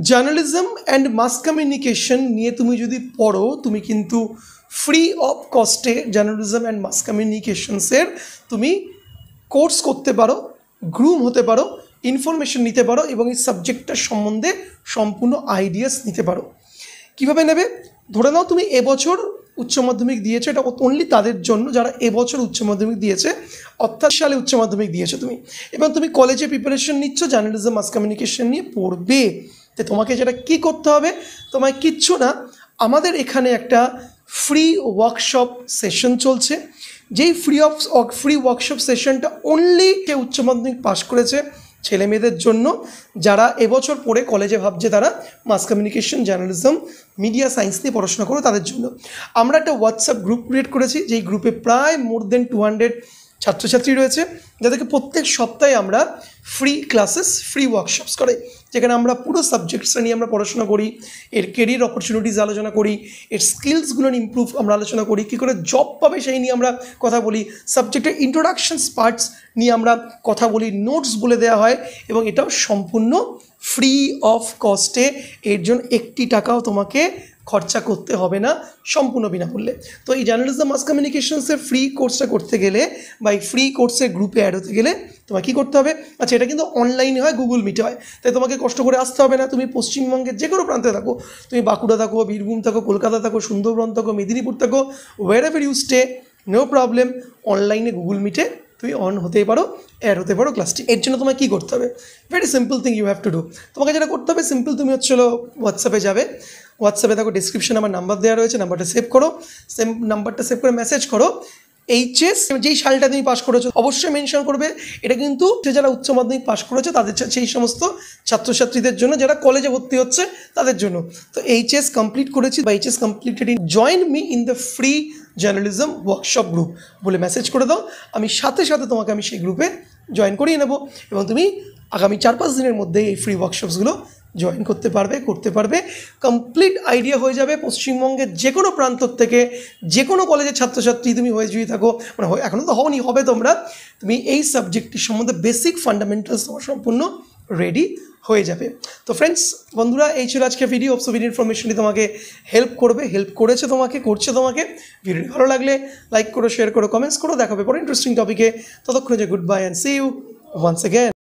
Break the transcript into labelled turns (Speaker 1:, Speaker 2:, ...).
Speaker 1: Journalism and mass communication নিয়ে তুমি যদি পড়ো, তুমি কিন্তু ফ্রি অফ কস্টে জার্নালিজম অ্যান্ড মাস কমিউনিকেশনসের তুমি কোর্স করতে পারো, গ্রুম হতে পারো, ইনফরমেশন নিতে পারো এবং এই সাবজেক্টটার সম্বন্ধে সম্পূর্ণ আইডিয়াস নিতে পারো। কীভাবে নেবে? ধরে নাও তুমি এবছর উচ্চ মাধ্যমিক দিয়েছো, এটা অনলি তাদের জন্য যারা এবছর উচ্চ মাধ্যমিক দিয়েছে, অর্থাৎ সালে উচ্চ মাধ্যমিক দিয়েছো তুমি, এবং তুমি কলেজে প্রিপারেশন নিচ্ছ জার্নালিজম মাস কমিউনিকেশন নিয়ে পড়বে। তো তোমাকে যেটা কী করতে হবে, তোমায় কিচ্ছু না, আমাদের এখানে একটা ফ্রি ওয়ার্কশপ সেশন চলছে, যেই ফ্রি ওয়ার্কশপ সেশনটা অনলি যে উচ্চ মাধ্যমিক পাশ করেছে ছেলে মেয়েদের জন্য, যারা এবছর পড়ে কলেজে ভাবছে তারা mass communication, journalism, media science নিয়ে পড়াশোনা করো, তাদের জন্য আমরা একটা হোয়াটসঅ্যাপ গ্রুপ ক্রিয়েট করেছি, যেই গ্রুপে প্রায় মোর দেন 200 ছাত্রছাত্রী রয়েছে, যাদেরকে প্রত্যেক সপ্তাহে আমরা ফ্রি ক্লাসেস, ফ্রি ওয়ার্কশপস করে, যেখানে আমরা পুরো সাবজেক্টসটা নিয়ে আমরা পড়াশোনা করি, এর কেরিয়ার অপরচুনিটিস আলোচনা করি, এর স্কিলসগুলোর ইমপ্রুভ আমরা আলোচনা করি, কী করে জব পাবে সেই নিয়ে আমরা কথা বলি, সাবজেক্টের ইন্ট্রোডাকশনস পার্টস নিয়ে আমরা কথা বলি, নোটস বলে দেওয়া হয়, এবং এটাও সম্পূর্ণ ফ্রি অফ কস্টে। এর জন্য একটি টাকাও তোমাকে খরচা করতে হবে না, সম্পূর্ণ বিনামূল্যে। তো এই জার্নালিজম মাস কমিউনিকেশনসের ফ্রি কোর্সটা করতে গেলে বা এই ফ্রি কোর্সের গ্রুপে অ্যাড হতে গেলে তোমাকে কী করতে হবে? আচ্ছা, এটা কিন্তু অনলাইনে হয়, গুগল মিটে হয়, তাই তোমাকে কষ্ট করে আসতে হবে না। তুমি পশ্চিমবঙ্গের যে কোনো প্রান্তে থাকো, তুমি বাঁকুড়া থাকো, বীরভূম থাকো, কলকাতা থাকো, সুন্দরবন থাকো, মেদিনীপুর থাকো, wherever you stay, no problem, অনলাইনে গুগল মিটে তুমি অন হতেই পারো, অ্যাড হতে পারো ক্লাসটি। এর জন্য তোমায় কী করতে হবে? Very simple thing you have to do. তোমাকে যেটা করতে হবে সিম্পল, তুমি হচ্ছিলো হোয়াটসঅ্যাপে যাবে, হোয়াটসঅ্যাপে দেখো ডিসক্রিপশনে আমার নাম্বার দেওয়া রয়েছে, নাম্বারটা সেভ করো, নাম্বারটা সেভ করে মেসেজ করো, এইচএস যেই সালটা তুমি পাস করেছো অবশ্যই মেনশন করবে। এটা কিন্তু যারা উচ্চ মাধ্যমিক পাস করেছে তাদের, সেই সমস্ত ছাত্রছাত্রীদের জন্য যারা কলেজে ভর্তি হচ্ছে তাদের জন্য। তো এইচএস কমপ্লিট করেছি বা HS completed in join me in the free journalism workshop group বলে মেসেজ করে দাও, আমি সাথে সাথে তোমাকে আমি সেই গ্রুপে জয়েন করিয়ে নেব, এবং তুমি আগামী 4-5 দিনের মধ্যে এই ফ্রি ওয়ার্কশপসগুলো জয়েন করতে পারবে। কমপ্লিট আইডিয়া হয়ে যাবে পশ্চিমবঙ্গের যে কোনো প্রান্ত থেকে, যে কোনো কলেজের ছাত্রছাত্রী তুমি হয়ে যদি থাকো, মানে এখনও তো হওনি, হবে তোমরা, তুমি এই সাবজেক্টটির সম্বন্ধে বেসিক ফান্ডামেন্টালস তোমার সম্পূর্ণ রেডি হয়ে যাবে। তো ফ্রেন্ডস, বন্ধুরা, এই ছিল আজকে ভিডিও। সো ভিডিও ইনফরমেশনটি তোমাকে হেল্প করেছে, করছে তোমাকে। ভিডিও ভালো লাগলে লাইক করো, শেয়ার করো, কমেন্টস করো। দেখাবে পরে ইন্টারেস্টিং টপিকে। ততক্ষণে যে goodbye and see you once again.